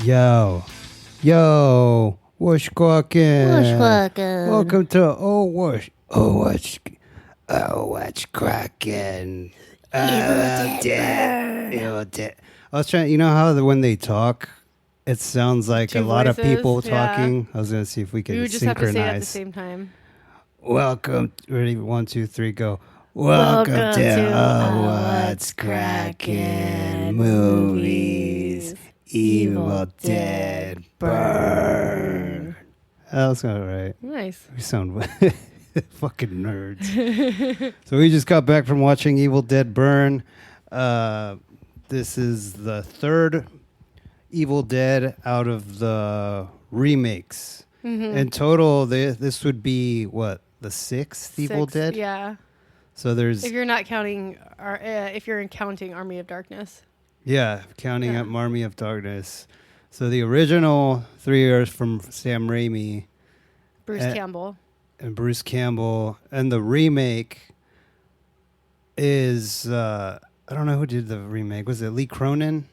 Yo, what's cracking? What's cracking? Welcome to what's cracking? Evil Dead. I was trying. You know how when they talk, it sounds like Two a lot of voices, people yeah. talking. I was gonna see if we We could would just have to say it at the synchronize. same time. Welcome. Ready? 1, 2, 3, go. Welcome to What's Crackin' Movies. Evil Dead Burn. That was all right. Nice. We sound fucking nerds. So we just got back from watching Evil Dead Burn. This is the third Evil Dead out of the remakes. Mm-hmm. In total, this would be what, the sixth Evil Dead? Yeah. So there's If you're not counting, if you're counting Army of Darkness. counting up Army of Darkness. So the original 3 are from Sam Raimi. Bruce Campbell. And Bruce Campbell. And the remake is, I don't know who did the remake. Was it Lee Cronin?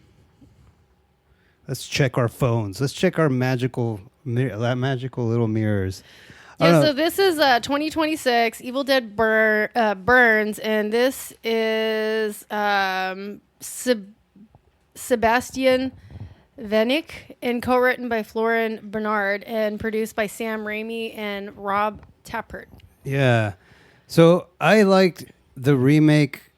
Let's check our phones. Let's check our magical little mirrors. Yeah, so this is 2026, Evil Dead Burns, and this is Sebastian Venick, and co-written by Florin Bernard, and produced by Sam Raimi and Rob Tappert. Yeah. So I liked the remake,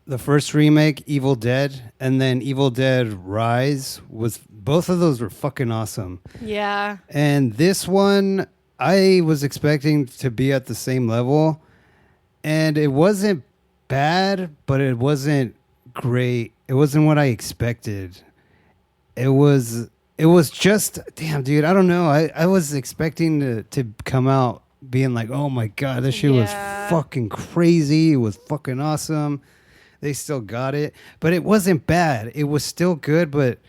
the first remake, Evil Dead, and then Evil Dead Rise. Both of those were fucking awesome. Yeah. And this one, I was expecting to be at the same level, and it wasn't bad, but it wasn't great. It wasn't what I expected. It was just, damn, dude, I don't know. I was expecting to come out being like, oh my God, this shit was fucking crazy. It was fucking awesome. They still got it, but it wasn't bad. It was still good, but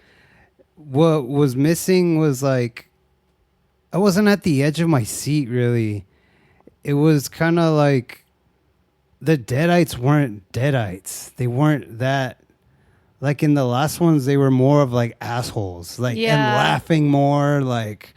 what was missing was like, I wasn't at the edge of my seat, really. It was kind of like the deadites weren't deadites. They weren't that. Like in the last ones, they were more of like assholes, like and laughing more, like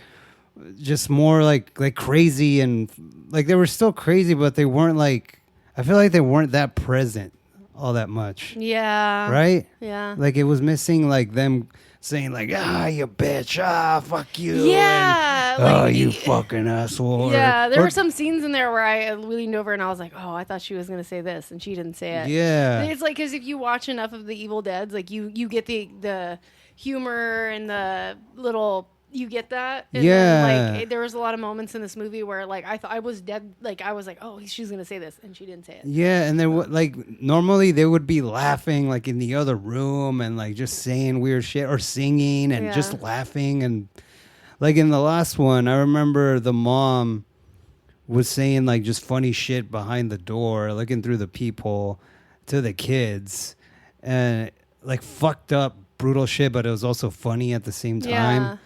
just more like crazy, and like they were still crazy, but they weren't like. I feel like they weren't that present all that much. Yeah. Right? Yeah. Like it was missing like them saying like, you bitch, fuck you. Yeah. And, you fucking asshole. Yeah, there were some scenes in there where I leaned over and I was like, oh, I thought she was going to say this, and she didn't say it. Yeah. It's like, because if you watch enough of the Evil Deads, like you get the humor and the little... You get that? And then, like, there was a lot of moments in this movie where, like, I thought I was dead. Like, I was like, oh, she's gonna say this, and she didn't say it. Yeah, and there like normally they would be laughing like in the other room and like just saying weird shit or singing and just laughing, and like in the last one, I remember the mom was saying like just funny shit behind the door, looking through the peephole to the kids, and like fucked up, brutal shit, but it was also funny at the same time. Yeah.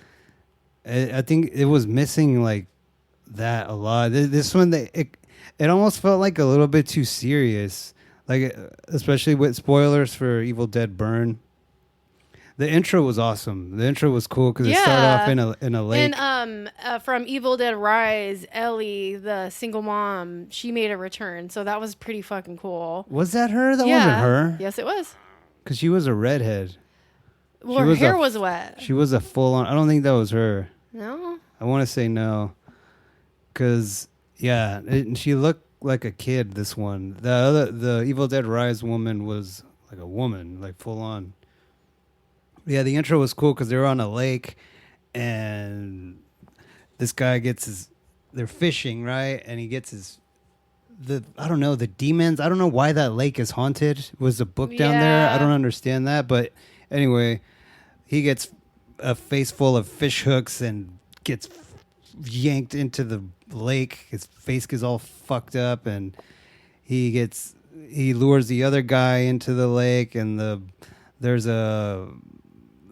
I think it was missing like that a lot. This one, it almost felt like a little bit too serious, like especially with spoilers for Evil Dead Burn. The intro was awesome. The intro was cool because it started off in a lake. And from Evil Dead Rise, Ellie, the single mom, she made a return, so that was pretty fucking cool. Was that her? That wasn't her. Yes, it was. Because she was a redhead. Well, her hair was wet. She was a full-on... I don't think that was her. No? I want to say no. Because, she looked like a kid, this one. The Evil Dead Rise woman was like a woman, like full-on. Yeah, the intro was cool because they were on a lake, and this guy gets they're fishing, right? And he gets I don't know, the demons. I don't know why that lake is haunted. Was a book down there? I don't understand that. But anyway, he gets a face full of fish hooks and gets yanked into the lake. His face gets all fucked up, and he lures the other guy into the lake, and there's a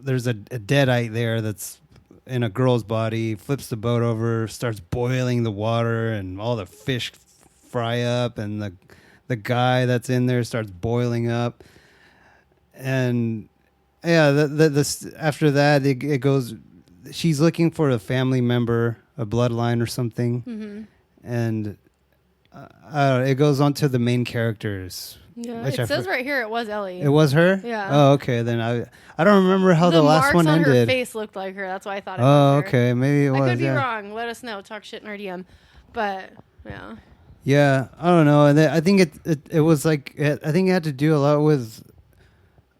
deadite there that's in a girl's body, flips the boat over, starts boiling the water, and all the fish fry up, and the guy that's in there starts boiling up, and Yeah, after that it goes. She's looking for a family member, a bloodline or something, and it goes on to the main characters. Yeah, it says right here it was Ellie. It was her. Yeah. Oh, okay. Then I don't remember how the last one ended. The marks on her face looked like her. That's why I thought it was Oh, her. okay. Maybe it was. I could be wrong. Let us know. Talk shit in our DM. But yeah. Yeah, I don't know. And I think it was like I think it had to do a lot with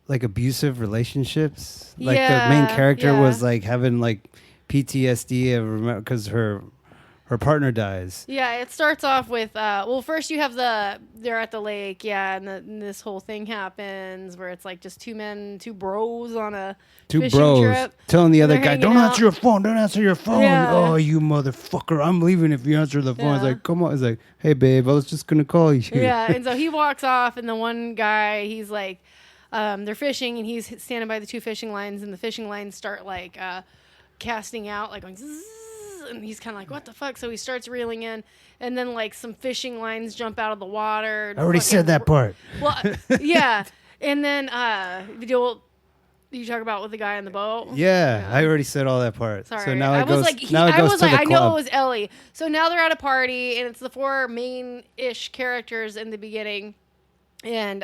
like abusive relationships. Like the main character was like having like PTSD because her partner dies. Yeah, it starts off with first you have they're at the lake, and this whole thing happens where it's like just two bros on a fishing trip. Telling the other guy, don't out. answer your phone, don't answer your phone. Yeah. Oh, you motherfucker, I'm leaving if you answer the phone. It's like, come on. It's like, hey babe, I was just gonna call you. Yeah, and so he walks off, and the one guy, he's like, they're fishing, and he's standing by the two fishing lines, and the fishing lines start like casting out, like going zzz, and he's kind of like, what the fuck? So he starts reeling in, and then like some fishing lines jump out of the water. I already said that part. Well, yeah, and then you talk about with the guy on the boat. Yeah, I already said all that part. Sorry, so now I it goes. Was like, now it goes to the I know club. it was Ellie. So now they're at a party, and it's the four main-ish characters in the beginning, and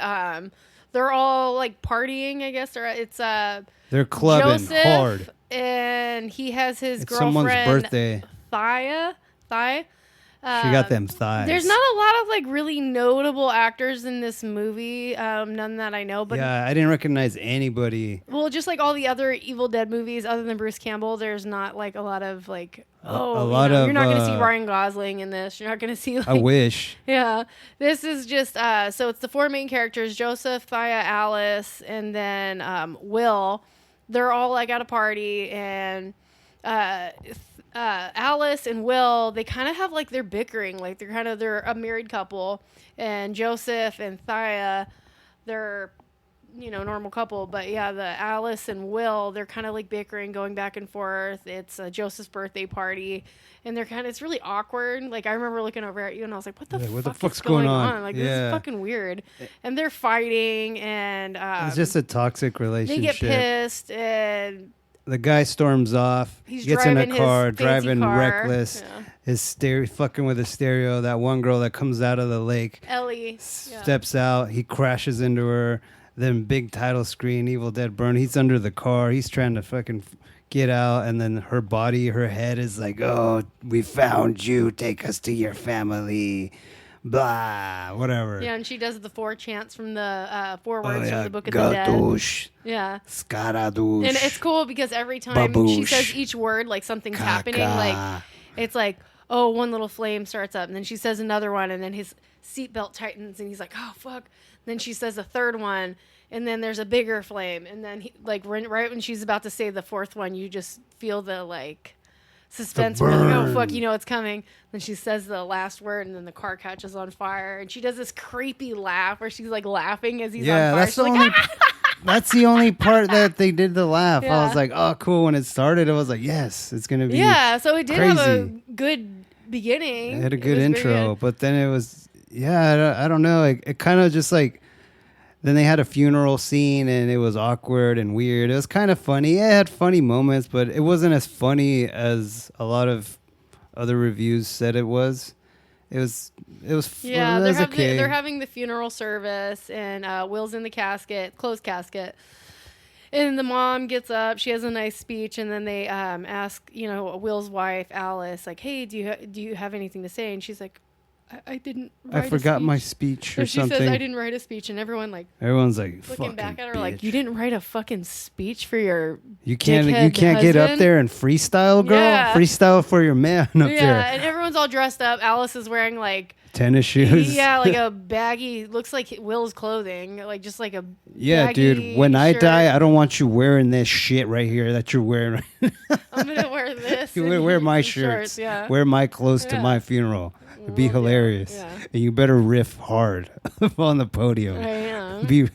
they're all like partying. I guess they're clubbing Joseph, hard, and he has his it's girlfriend. someone's birthday. Thigh. She got them thighs. There's not a lot of like really notable actors in this movie, none that I know. But yeah, I didn't recognize anybody. Well, just like all the other Evil Dead movies, other than Bruce Campbell, there's not like a lot of like you're not going to see Ryan Gosling in this. You're not going to see. Like, I wish. Yeah, this is just so it's the four main characters: Joseph, Thea, Alice, and then Will. They're all like at a party, and Alice and Will, they kind of have like they're bickering, like they're a married couple, and Joseph and Thea, they're normal couple, but yeah, the Alice and Will, they're kind of like bickering, going back and forth. It's Joseph's birthday party, and it's really awkward. Like I remember looking over at you, and I was like, "What the fuck's going on? Like this is fucking weird." And they're fighting, and it's just a toxic relationship. They get pissed, and the guy storms off. He gets in a car, driving reckless. Yeah. His fucking with a stereo. That one girl that comes out of the lake, Ellie, steps out. He crashes into her. Then big title screen, Evil Dead Burn. He's under the car. He's trying to fucking get out. And then her head is like, oh, we found you. Take us to your family. Blah, whatever. Yeah, and she does the 4 chants from the 4 words from the Book of the Dead. Yeah. Skaradush. And it's cool because every time she says each word, like something's happening. Like it's like, oh, one little flame starts up, and then she says another one, and then his seatbelt tightens, and he's like, oh fuck. And then she says a third one, and then there's a bigger flame, and then right when she's about to say the 4th one, you just feel the like suspense. Where like, oh fuck, it's coming. Then she says the last word, and then the car catches on fire, and she does this creepy laugh where she's like laughing as he's on fire. That's the only. That's the only part that they did the laugh. Yeah. I was like, oh, cool. When it started, I was like, yes, it's gonna be. Yeah, so it did crazy. have a good beginning. It had a good intro, but then it was. Yeah, I don't know. It kind of just like. Then they had a funeral scene, and it was awkward and weird. It was kind of funny. It had funny moments, but it wasn't as funny as a lot of other reviews said it was. It was. Yeah, okay. they're having the funeral service, and Will's in the closed casket. And the mom gets up. She has a nice speech, and then they ask, Will's wife, Alice, like, "Hey, do you have anything to say?" And she's like, I didn't write I forgot my speech or she something. Says, I didn't write a speech, and everyone's like looking back at her bitch. like, you didn't write a fucking speech for your You can't husband? get up there and freestyle, girl. Yeah. Freestyle for your man up there. Yeah, and everyone's all dressed up. Alice is wearing like tennis shoes. Yeah, like a baggy, looks like Will's clothing, like just like a dude. When shirt. I die, I don't want you wearing this shit right here that you're wearing. I'm gonna wear this. You wear my shirts. Yeah. Wear my clothes to my funeral. It'd be hilarious. Yeah. And you better riff hard on the podium. I am. Be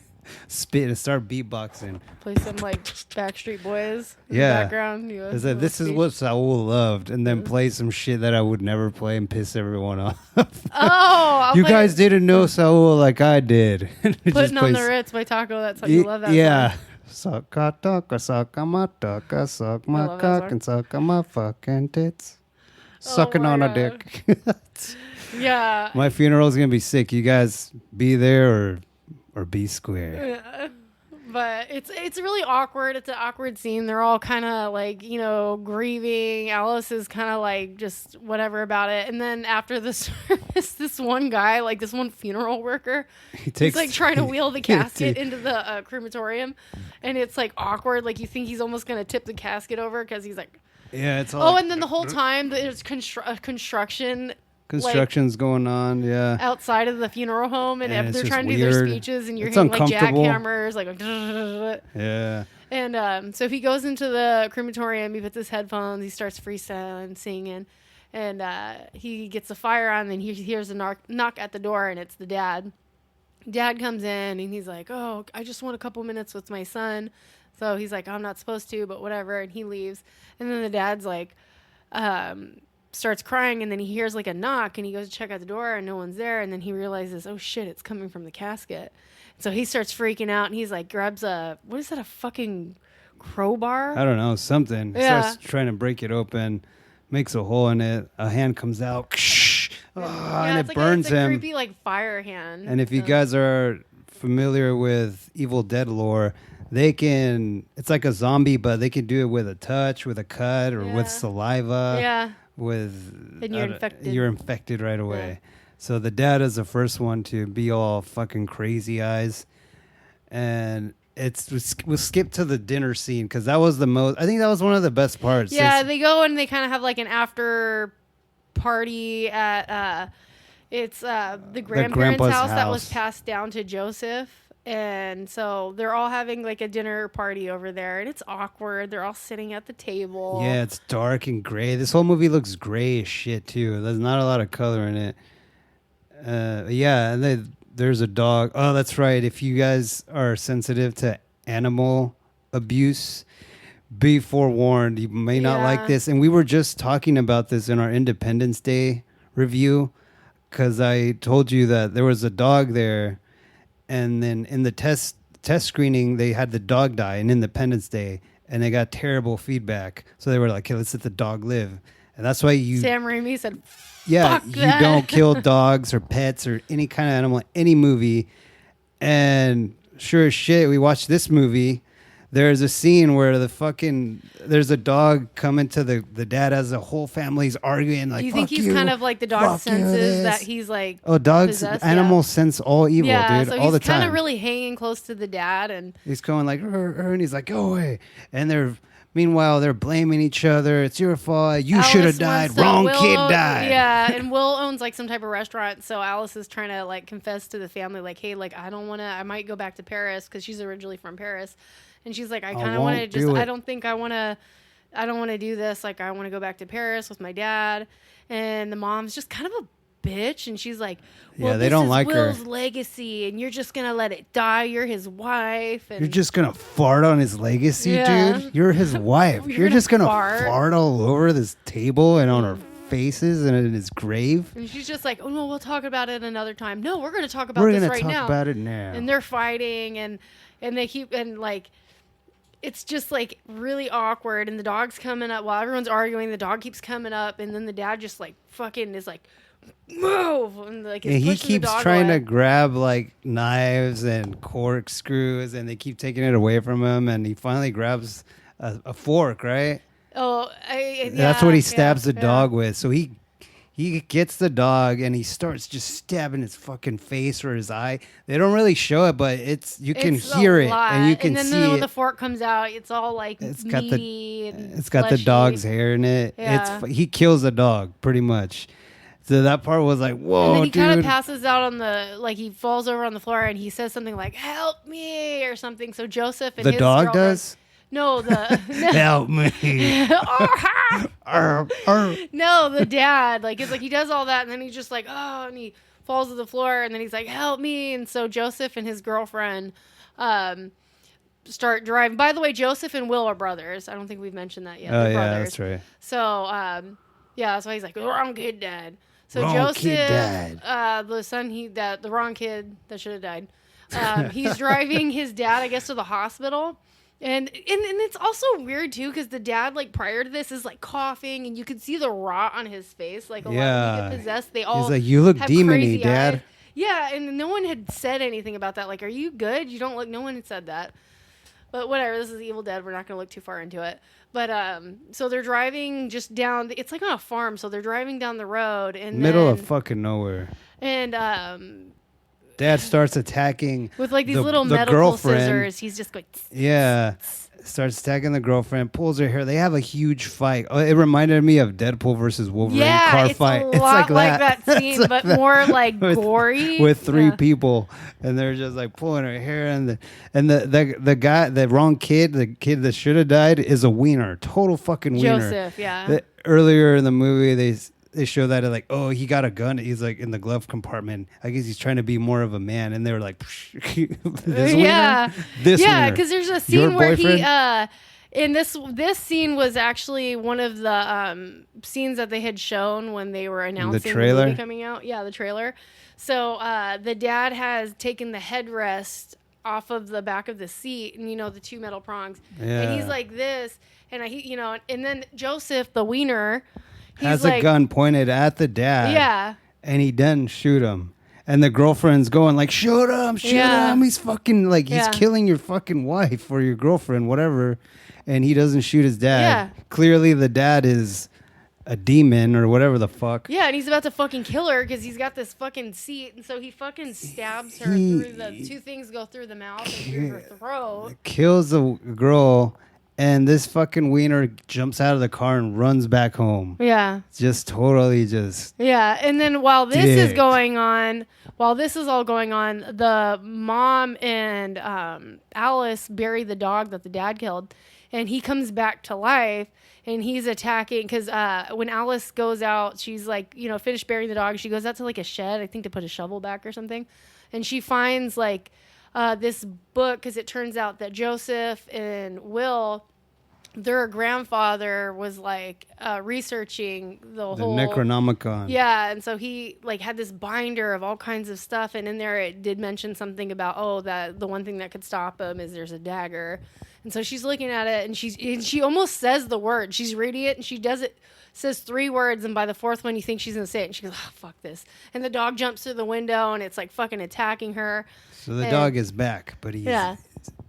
spit and start beatboxing. Play some like Backstreet Boys in the background. This is what Saul loved, and then play some shit that I would never play and piss everyone off. Oh, you guys didn't know Saul like I did. Putting on the Ritz by Taco. That's how you love that. Yeah. Song. Suck a duck, suck a my duck, suck I my love that cock, song. and suck a my fucking tits. Oh Sucking my on a God. dick. Yeah. My funeral's gonna be sick. You guys be there or be square. Yeah. But it's really awkward. It's an awkward scene. They're all kind of like, grieving. Alice is kind of like just whatever about it. And then after the service, this one guy, like this one funeral worker, he's like trying to wheel the casket into the crematorium, and it's like awkward. Like you think he's almost gonna tip the casket over because he's like, Yeah, it's all. oh, and then the whole time there's construction. Construction's going on, yeah. Outside of the funeral home, and And it's they're just trying to do their weird. speeches, and you're It's hitting like uncomfortable. jackhammers, like Yeah. and so he goes into the crematorium, he puts his headphones, he starts freestyling, singing, and he gets the fire on, and he hears a knock at the door, and it's the dad. Dad comes in, and he's like, oh, I just want a couple minutes with my son. So he's like, I'm not supposed to, but whatever, and he leaves. And then the dad's like, starts crying, and then he hears like a knock, and he goes to check out the door, and no one's there, and then he realizes, oh shit, it's coming from the casket. So he starts freaking out, and he's like, grabs a fucking crowbar? I don't know, something. Yeah. Starts trying to break it open, makes a hole in it, a hand comes out, and it burns it's a him. creepy like fire hand. And if you guys are familiar with Evil Dead lore, it's like a zombie, but they can do it with a touch, with a cut, or with saliva. Yeah. And you're infected. You're infected right away. Yeah. So the dad is the first one to be all fucking crazy eyes, and we'll skip to the dinner scene because that was the most. I think that was one of the best parts. Yeah, they go and they kind of have like an after party at the grandparents' house that was passed down to Joseph. And so they're all having like a dinner party over there, and it's awkward. They're all sitting at the table. Yeah, it's dark and gray. This whole movie looks gray as shit too. There's not a lot of color in it. Yeah, and there's a dog. Oh, that's right. If you guys are sensitive to animal abuse, be forewarned. You may not like this. And we were just talking about this in our Independence Day review because I told you that there was a dog there. And then in the test screening, they had the dog die in Independence Day, and they got terrible feedback. So they were like, "Okay, let's let the dog live." And that's why Sam Raimi said, "Yeah, fuck you that." don't kill dogs or pets or any kind of animal in any movie." And sure as shit, we watched this movie. There's a scene where there's a dog coming to the dad as the whole family's arguing. Like, do you think fuck he's you, kind of like the dog fuck you, senses this. that he's like, Oh, dogs, possessed? animals sense all evil, dude, so all the he's time. kind of really hanging close to the dad, and He's going like, and he's like, go away. And meanwhile, they're blaming each other. It's your fault. You should have died. Wrong kid died. Yeah, and Will owns like some type of restaurant, so Alice is trying to like confess to the family, like, hey, like I might go back to Paris because she's originally from Paris, and she's like, I kind of want to just, I don't want to do this. Like, I want to go back to Paris with my dad, and the mom's just kind of a bitch, and she's like, well, yeah, they don't like Will's her. legacy, and you're just gonna let it die. You're his wife, and You're just gonna fart on his legacy, Yeah. dude. You're his wife. You're You're just gonna fart. fart all over this table and on our faces and in his grave. And she's just like, oh no, we'll talk about it another time. No, we're gonna talk about We're this gonna right talk now. about it now. And they're fighting, and they keep, and like, it's just like really awkward. And the dog's coming up while everyone's arguing. The dog keeps coming up, and then the dad just like fucking is like, move, and like And he keeps trying to grab like knives and corkscrews, and they keep taking it away from him. And he finally grabs a fork, right? Oh, That's what he stabs the dog with. So he gets the dog and he starts just stabbing his fucking face or his eye. They don't really show it, but you can hear it and you can see then when it. the fork comes out, it's all like It's meaty got the fleshy. dog's hair in it. Yeah. He kills the dog pretty much. So that part was like, whoa, And then he kind of dude. passes out on he falls over on the floor, and he says something like, help me, or something. So Joseph and The his dog girlfriend- does? No, Help me. No, the dad, like, it's like he does all that, and then he's just like, oh, and he falls to the floor, and then he's like, help me. And so Joseph and his girlfriend start driving. By the way, Joseph and Will are brothers. I don't think we've mentioned that yet. Oh, They're yeah, brothers. that's right. So, that's why he's like, wrong kid, dad. So Wrong Joseph, kid died. the son, the wrong kid that should have died. He's driving his dad, I guess, to the hospital. And it's also weird too because the dad like prior to this is like coughing and you can see the rot on his face. Like a lot of people get possessed. They all he's like, you look have demony, crazy Dad. eyes. Yeah, and no one had said anything about that. Like, are you good? You don't look. No one had said that. But whatever. This is Evil Dead. We're not going to look too far into it. But so they're driving just down. It's like on a farm, so they're driving down the road and middle of fucking nowhere. And Dad starts attacking with like these little medical girlfriend. Scissors. He's just going. Yeah. Starts attacking the girlfriend, pulls her hair. They have a huge fight. Oh, it reminded me of Deadpool versus Wolverine car fight. It's like that scene, like but that. more like gory. With three people, and they're just like pulling her hair, and the guy, the wrong kid, the kid that should have died, is a wiener, total fucking wiener. Joseph, yeah. Earlier in the movie, they show that like, oh, he got a gun. He's like in the glove compartment. I guess he's trying to be more of a man. And they were like, this yeah, wiener? This yeah, wiener? because there's a scene where he in this scene was actually one of the scenes that they had shown when they were announcing the movie coming out. Yeah, the trailer. So the dad has taken the headrest off of the back of the seat, and the two metal prongs, and he's like this, and and then Joseph, the wiener. Has a gun pointed at the dad. Yeah. And he doesn't shoot him. And the girlfriend's going like, shoot him. He's fucking like, he's killing your fucking wife or your girlfriend, whatever. And he doesn't shoot his dad. Yeah. Clearly the dad is a demon or whatever the fuck. Yeah, and he's about to fucking kill her because he's got this fucking seat. And so he fucking stabs her through the two things go through the mouth and through her throat. Kills the girl. And this fucking wiener jumps out of the car and runs back home. Yeah. Just totally just. Yeah. And then while this is going on, the mom and Alice bury the dog that the dad killed. And he comes back to life and he's attacking. Because when Alice goes out, she's like, finished burying the dog. She goes out to like a shed, I think to put a shovel back or something. And she finds like this book because it turns out that Joseph and Will, their grandfather was like researching the whole Necronomicon. Yeah, and so he like had this binder of all kinds of stuff, and in there it did mention something about that the one thing that could stop him is there's a dagger, and so she's looking at it and she almost says the word. She's reading it and she says 3 words, and by the 4th one you think she's gonna say it, and she goes, "Oh fuck this!" And the dog jumps through the window and it's like fucking attacking her. So the dog is back, but he's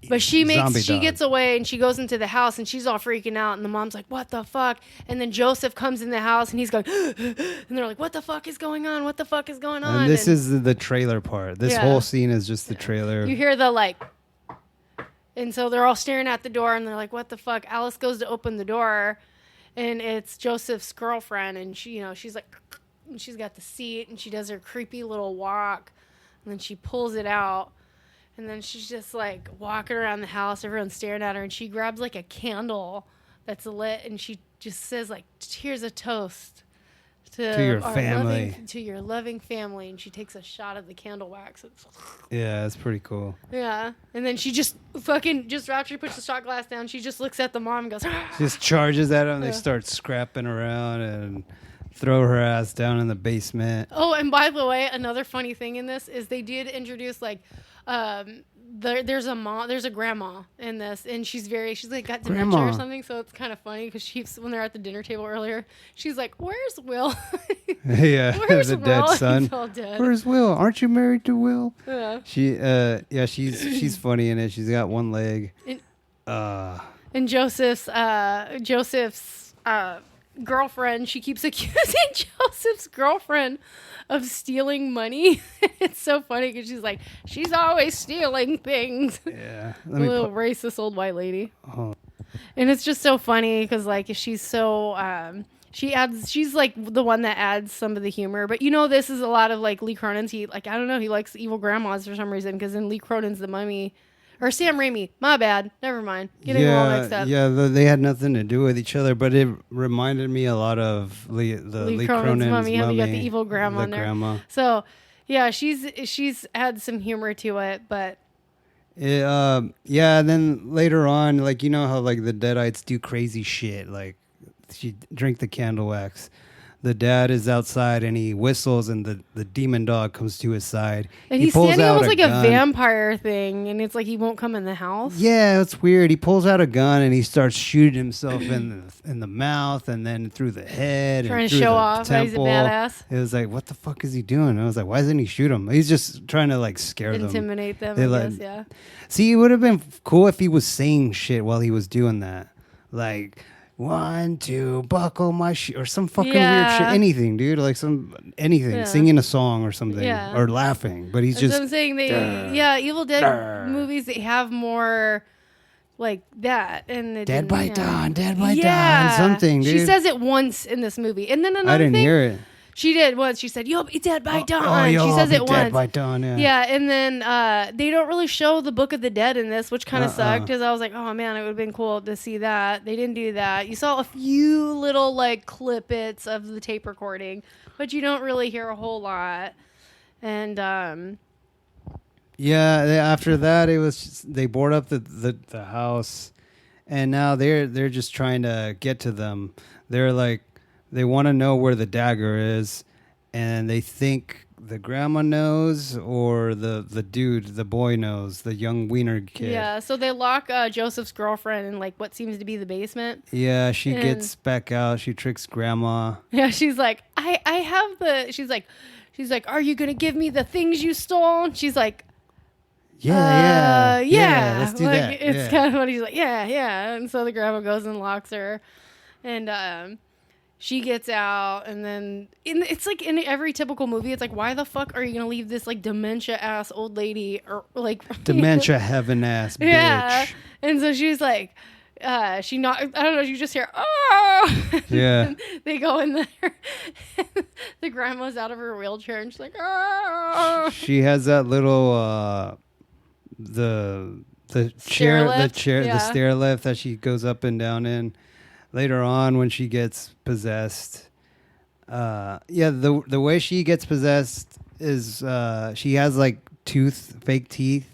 But she gets away and she goes into the house and she's all freaking out and the mom's like, what the fuck? And then Joseph comes in the house and he's going, and they're like, what the fuck is going on? What the fuck is going on? And this is the trailer part. This whole scene is just the trailer. You hear the like, and so they're all staring at the door and they're like, what the fuck? Alice goes to open the door and it's Joseph's girlfriend and she's like, and she's got the seat and she does her creepy little walk and then she pulls it out. And then she's just like walking around the house, everyone's staring at her, and she grabs like a candle that's lit, and she just says like, "Here's a toast to your family, to your loving family," and she takes a shot of the candle wax. Yeah, that's pretty cool. Yeah, and then she just after she puts the shot glass down, she just looks at the mom and goes, just charges at them. They start scrapping around and throw her ass down in the basement. Oh, and by the way, another funny thing in this is they did introduce like. There's a grandma in this, and she's like got dementia or something, so it's kind of funny because when they're at the dinner table earlier, she's like, "Where's Will?" Yeah, where's the Will? dead son. He's all dead. Where's Will? Aren't you married to Will? Yeah. She's funny in it. She's got one leg. And Joseph's girlfriend, she keeps accusing Joseph's girlfriend of stealing money. It's so funny because she's like, she's always stealing things. Yeah. A little racist old white lady. Oh. And it's just so funny because like she's so she's like the one that adds some of the humor. But this is a lot of like Lee Cronin's. He likes evil grandmas for some reason because in Lee Cronin's The Mummy. Or Sam Raimi. My bad. Never mind. Getting all mixed up. Yeah, they had nothing to do with each other, but it reminded me a lot of Lee Cronin's Mummy. You got the evil grandma in there. Grandma. So, yeah, she's had some humor to it, but... And then later on, like, how like the deadites do crazy shit, like she drink the candle wax. the dad is outside and he whistles and the demon dog comes to his side. And he's standing almost like a vampire thing, and it's like he won't come in the house. Yeah, it's weird. He pulls out a gun and he starts shooting himself in the mouth and then through the head. Trying and to through show the off that he's a badass. It was like, what the fuck is he doing? And I was like, why doesn't he shoot him? He's just trying to like scare them. Intimidate them, I guess, yeah. See, it would have been cool if he was saying shit while he was doing that. Like... 1, 2, buckle my shoe, or some fucking weird shit. Anything, dude. Like anything. Singing a song or something. Or laughing. But he's just... I'm saying Evil Dead movies, they have more like that. And Dead by Dawn, something, dude. She says it once in this movie. And then another I didn't thing, hear it. She did once. She said, "You'll be dead by dawn." She says it once. Dead by dawn. Yeah. Yeah, and then they don't really show the Book of the Dead in this, which kind of sucked because I was like, "Oh man, it would have been cool to see that." They didn't do that. You saw a few little like clippets of the tape recording, but you don't really hear a whole lot. And after that, it was they board up the house, and now they're just trying to get to them. They're like. They want to know where the dagger is, and they think the grandma knows or the dude, the boy knows, the young wiener kid. Yeah, so they lock Joseph's girlfriend in like what seems to be the basement. Yeah, she gets back out. She tricks grandma. Yeah, she's like, I have the. She's like, are you gonna give me the things you stole? She's like. Yeah, let's do like, that. It's kind of funny. She's like, yeah. And so the grandma goes and locks her. And she gets out, and then it's like in every typical movie, it's like, why the fuck are you gonna leave this like dementia ass old lady or like dementia heaven ass bitch? Yeah, and so she's like, she not I don't know, you just hear oh yeah. They go in there. The grandma's out of her wheelchair, and she's like oh. She has that little the chair, the stair lift that she goes up and down in. Later on, when she gets possessed, the way she gets possessed is she has like fake teeth.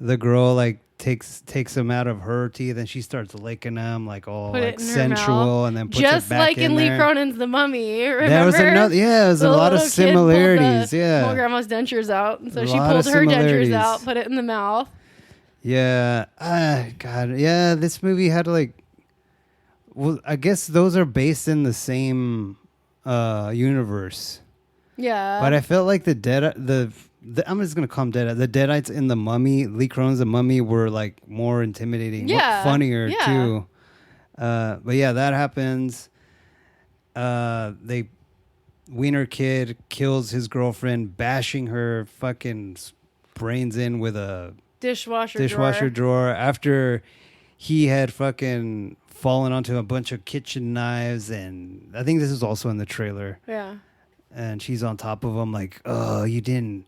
The girl like takes them out of her teeth, and she starts licking them like all like sensual, and then puts just it back like in Lee there. Cronin's The Mummy. Remember? There was there's a lot of similarities. Old grandma's dentures out, so she pulled her dentures out, put it in the mouth. Yeah, God, yeah. This movie had like. Well, I guess those are based in the same universe. Yeah. But I felt like I'm just gonna call them Deadites. The Deadites in The Mummy, Lee Cronin's The Mummy, were like more intimidating, funnier too. But yeah, that happens. Wiener kid kills his girlfriend, bashing her fucking brains in with a dishwasher drawer after he had fucking fallen onto a bunch of kitchen knives, and I think this is also in the trailer. Yeah. And she's on top of him like, "Oh, you didn't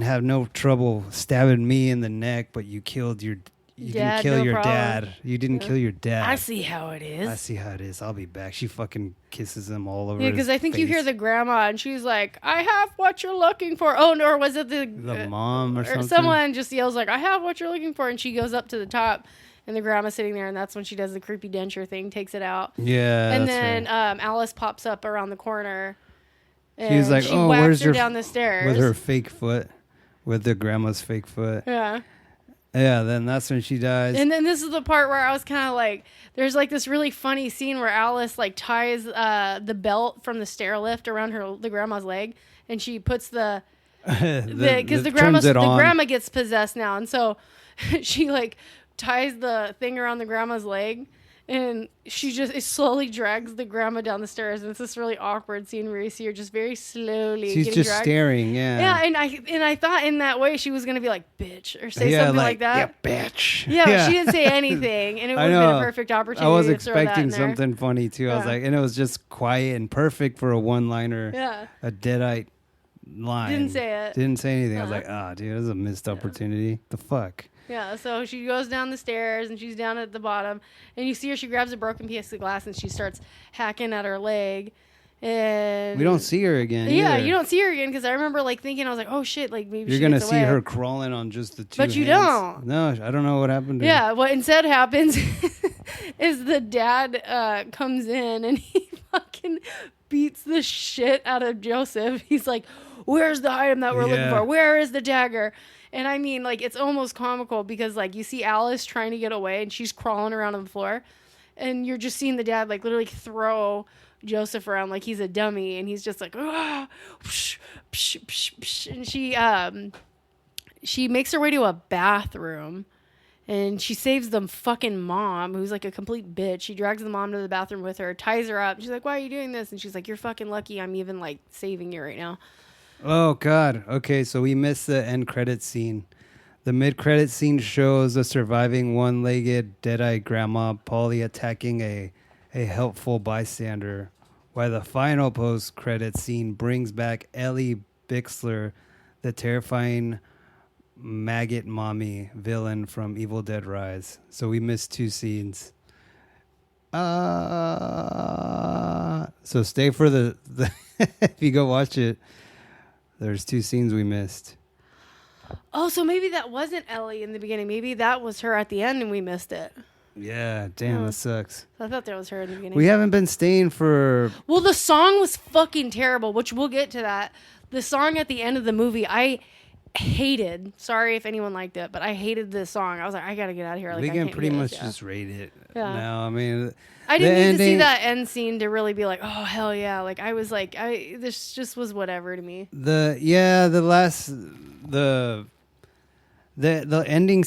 have no trouble stabbing me in the neck, but you killed your didn't kill your dad. You didn't kill your dad. I see how it is. I'll be back." She fucking kisses him all over. Yeah, because I think you hear the grandma, and she's like, "I have what you're looking for." Oh no, or was it the mom or something? Someone just yells like, "I have what you're looking for," and she goes up to the top. And the grandma's sitting there, and that's when she does the creepy denture thing, takes it out. Yeah. And then Alice pops up around the corner. And she's like, "Oh, where's her?" down the stairs with her fake foot, with the grandma's fake foot. Yeah. Yeah. Then that's when she dies. And then this is the part where I was kind of like, there's like this really funny scene where Alice like ties the belt from the stair lift around the grandma's leg, and she puts because the grandma gets possessed now, and so she like ties the thing around the grandma's leg, and she just slowly drags the grandma down the stairs, and it's this really awkward scene where you see her just very slowly she's just dragged. Staring. Yeah, and I thought in that way she was gonna be like bitch or say something like that. Yeah, bitch. Yeah, but she didn't say anything, and it would have been a perfect opportunity. I was expecting something funny too. I was like, and it was just quiet and perfect for a one-liner. Yeah, a Deadite line. Didn't say anything. I was like, dude, this is a missed opportunity. The fuck. Yeah, so she goes down the stairs, and she's down at the bottom, and you see her, she grabs a broken piece of glass, and she starts hacking at her leg, and... We don't see her again. Yeah, either. You don't see her again, because I remember, like, thinking, I was like, oh, shit, like, maybe you're going to see her crawling on just the two But you hands. don't. No, I don't know what happened to her. Yeah, what instead happens is the dad comes in, and he fucking... fucking beats the shit out of Joseph. He's like, where's the item that we're looking for? Where is the dagger? And I mean, like, it's almost comical because, like, you see Alice trying to get away and she's crawling around on the floor. And you're just seeing the dad, like, literally throw Joseph around like he's a dummy. And he's just like, ah, psh, psh, psh, psh. And she makes her way to a bathroom. And she saves the fucking mom, who's like a complete bitch. She drags the mom to the bathroom with her, ties her up. She's like, why are you doing this? And she's like, you're fucking lucky I'm even, like, saving you right now. Oh, God. Okay, so we missed the end credit scene. The mid-credit scene shows a surviving one-legged, dead-eyed grandma, Polly, attacking a helpful bystander, while the final post-credit scene brings back Ellie Bixler, the terrifying maggot mommy villain from Evil Dead Rise. So we missed 2 scenes. So stay for the if you go watch it, there's 2 scenes we missed. Oh, so maybe that wasn't Ellie in the beginning. Maybe that was her at the end and we missed it. Yeah, damn, that sucks. I thought that was her in the beginning. We haven't been staying for... Well, the song was fucking terrible, which we'll get to that. The song at the end of the movie, I hated. Sorry if anyone liked it, but I hated this song. I was like, I gotta get out of here. Like, we can pretty much this. just rate it now. I mean... I didn't need to see that end scene to really be like, oh, hell yeah. Like, I was like, this just was whatever to me. The ending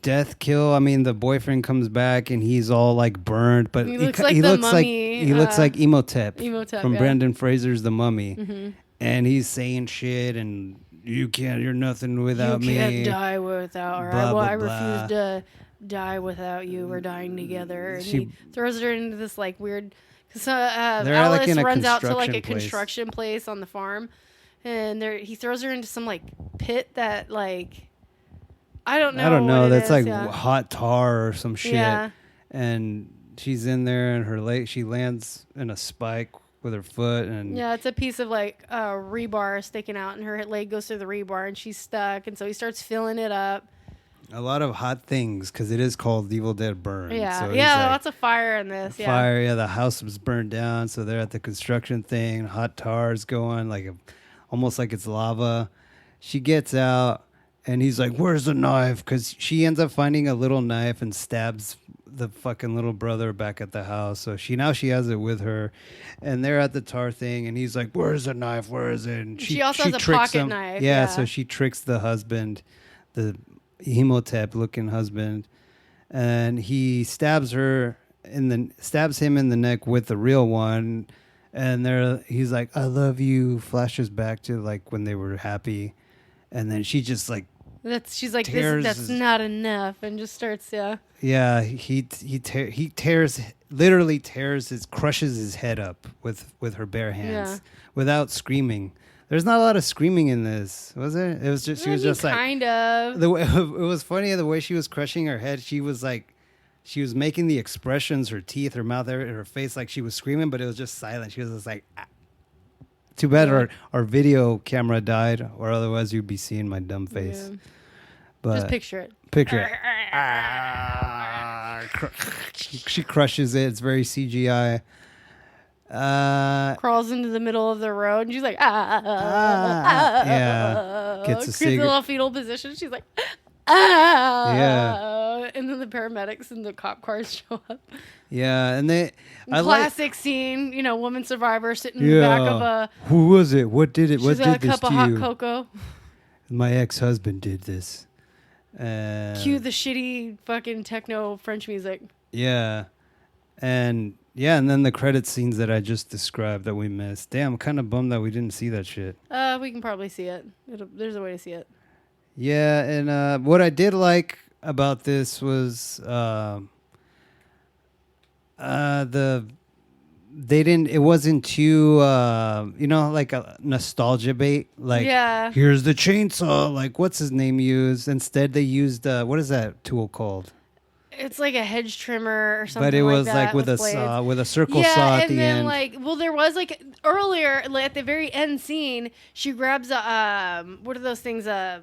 death kill. I mean, the boyfriend comes back and he's all like burned, but he looks like the mummy. He looks like Imhotep from yeah. Brendan Fraser's The Mummy, and he's saying shit and you're nothing without me. You can't die without her. Blah, blah, I blah. refuse to die without you. We're dying together. And he throws her into this like weird. So Alice like runs out to like a construction place on the farm, and he throws her into some like pit that like I don't know. That's like hot tar or some shit. Yeah. And she's in there, and her leg. She lands in a spike with her foot, and it's a piece of like rebar sticking out, and her leg goes through the rebar, and she's stuck. And so he starts filling it up. A lot of hot things because it is called Evil Dead Burn. Yeah, so lots of fire in this. Fire, the house was burned down, so they're at the construction thing. Hot tar's going, almost like it's lava. She gets out, and he's like, "Where's the knife?" Because she ends up finding a little knife and stabs the fucking little brother back at the house. So she has it with her, and they're at the tar thing, and he's like, "Where's the knife? Where is it?" And she also has a pocket knife. Yeah, so she tricks the husband, the Imhotep looking husband, and he stabs him in the neck with the real one, and he's like, "I love you," flashes back to like when they were happy, and then she just like she's like, that's not enough, and just starts he crushes his head up with her bare hands without screaming. There's not a lot of screaming in this, was there? It was just she was just like kind of. It was funny the way she was crushing her head. She was making the expressions, her teeth, her mouth, her face, like she was screaming, but it was just silent. She was just like, ah. Too bad our video camera died, or otherwise you'd be seeing my dumb face. Yeah. But just picture it. She crushes it. It's very CGI. Crawls into the middle of the road, and she's like, gets a creates cigarette. a little fetal position. She's like, and then the paramedics and the cop cars show up. Yeah, and classic scene, woman survivor sitting in the back of a. Who was it? What did it? What did this to you? She's got a cup of hot cocoa. My ex-husband did this. Cue the shitty fucking techno French music. Yeah, and then the credit scenes that I just described that we missed. Damn, I'm kind of bummed that we didn't see that shit. We can probably see it. There's a way to see it. Yeah, and what I did like about this was it wasn't too like a nostalgia bait, like here's the chainsaw, like what's his name used. Instead they used what is that tool called? It's like a hedge trimmer or something. But it was like with a saw, with a circle saw at the end. There was like earlier at the very end scene, she grabs a what are those things? The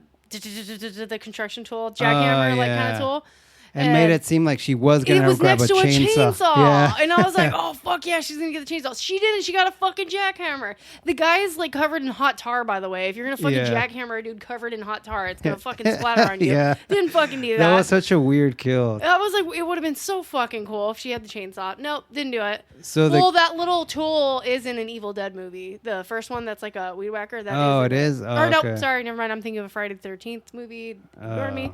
construction tool, jackhammer, kind of tool. And made it seem like she was going to grab next a to chainsaw. Yeah. And I was like, oh, fuck yeah, she's going to get the chainsaw. She didn't. She got a fucking jackhammer. The guy is like covered in hot tar, by the way. If you're going to fucking jackhammer a dude covered in hot tar, it's going to fucking splatter on you. Yeah. Didn't fucking do that. That was such a weird kill. I was like, it would have been so fucking cool if she had the chainsaw. Nope, didn't do it. So that little tool is in an Evil Dead movie. The first one that's like a weed whacker. It is? Oh, or okay. nope, sorry, never mind. I'm thinking of a Friday the 13th movie. Ignore me.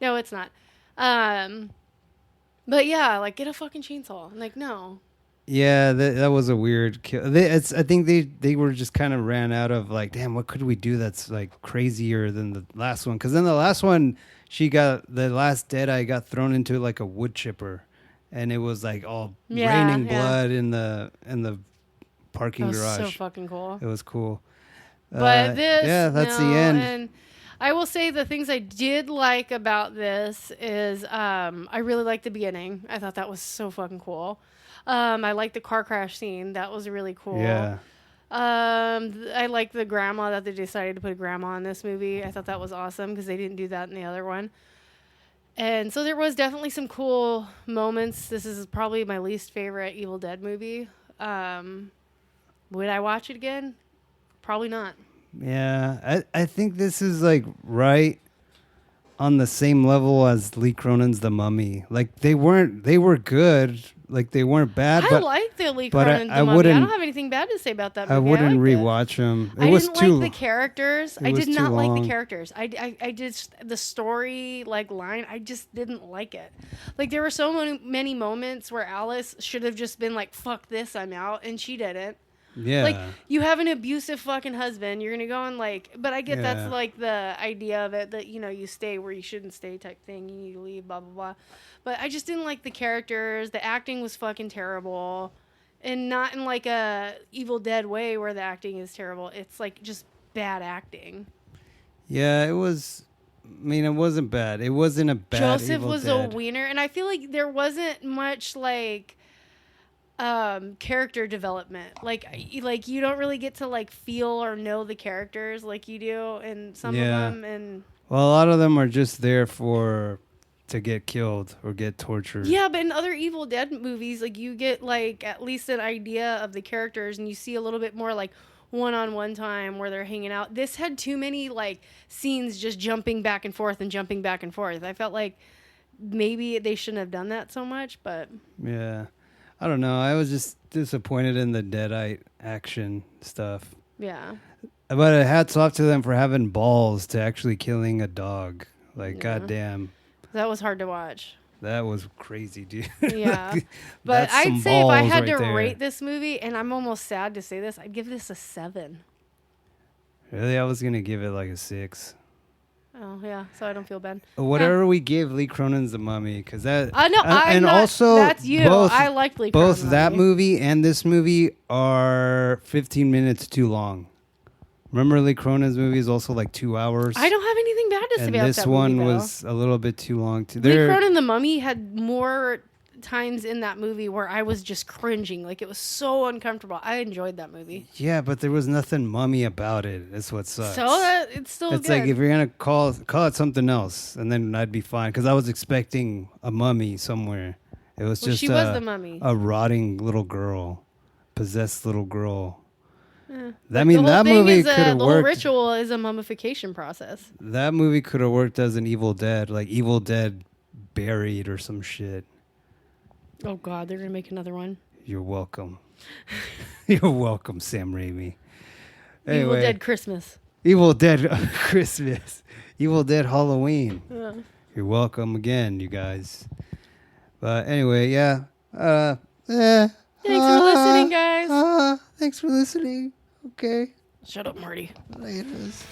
No, it's not. But yeah, like, get a fucking chainsaw. I'm like, no. Yeah, that was a weird kill. I think they were just kind of ran out of like, damn, what could we do that's like crazier than the last one? Because then the last one, the last Deadite got thrown into like a wood chipper, and it was like all raining blood in the parking garage. So fucking cool. It was cool. But that's the end. And I will say the things I did like about this is I really liked the beginning. I thought that was so fucking cool. I liked the car crash scene. That was really cool. Yeah. I like the grandma that they decided to put a grandma in this movie. I thought that was awesome because they didn't do that in the other one. And so there was definitely some cool moments. This is probably my least favorite Evil Dead movie. Would I watch it again? Probably not. Yeah, I think this is like right on the same level as Lee Cronin's The Mummy. Like they were good. Like they weren't bad. I like the Lee Cronin's The Mummy. I don't have anything bad to say about that movie. I wouldn't rewatch them. I didn't like the characters. I did not like the characters. I just the story like line. I just didn't like it. Like there were so many moments where Alice should have just been like, "Fuck this, I'm out," and she didn't. Yeah. Like, you have an abusive fucking husband. You're going to go and, like... But I get that's, like, the idea of it. That, you know, you stay where you shouldn't stay type thing. You need to leave, blah, blah, blah. But I just didn't like the characters. The acting was fucking terrible. And not in, like, a Evil Dead way where the acting is terrible. It's, like, just bad acting. Yeah, it was... I mean, it wasn't bad. It wasn't a bad Joseph Evil was Dead. a wiener. And I feel like there wasn't much, like... character development, like you don't really get to like feel or know the characters like you do in some of them. And well, a lot of them are just there to get killed or get tortured. Yeah, but in other Evil Dead movies, like you get like at least an idea of the characters, and you see a little bit more like one-on-one time where they're hanging out. This had too many like scenes just jumping back and forth and jumping back and forth. I felt like maybe they shouldn't have done that so much, but yeah. I don't know. I was just disappointed in the Deadite action stuff. Yeah. But hats off to them for having balls to actually killing a dog. Like, goddamn. That was hard to watch. That was crazy, dude. Yeah. But I'd say if I had to rate this movie, and I'm almost sad to say this, I'd give this a 7. Really? I was going to give it like a 6. Oh, yeah, so I don't feel bad. Whatever we give Lee Cronin's The Mummy, because that... also, that's you. I liked Lee Cronin's both that movie and this movie are 15 minutes too long. Remember Lee Cronin's movie is also like 2 hours? I don't have anything bad to say about that movie, and this one was a little bit too long. Lee Cronin The Mummy had more times in that movie where I was just cringing. Like, it was so uncomfortable. I enjoyed that movie. Yeah, but there was nothing mummy about it. That's what sucks. So it's still it's good. like if you're gonna call it something else, and then I'd be fine, because I was expecting a mummy somewhere. It was just she was the mummy, a rotting little girl, possessed little girl. Yeah. That movie could have worked. The whole ritual is a mummification process. That movie could have worked as an Evil Dead, like Evil Dead Buried or some shit. Oh, God, they're going to make another one. You're welcome. You're welcome, Sam Raimi. Anyway, Evil Dead Christmas. Evil Dead Christmas. Evil Dead Halloween. Yeah. You're welcome again, you guys. But anyway, yeah. Thanks for listening, guys. Thanks for listening. Okay. Shut up, Marty. Laters.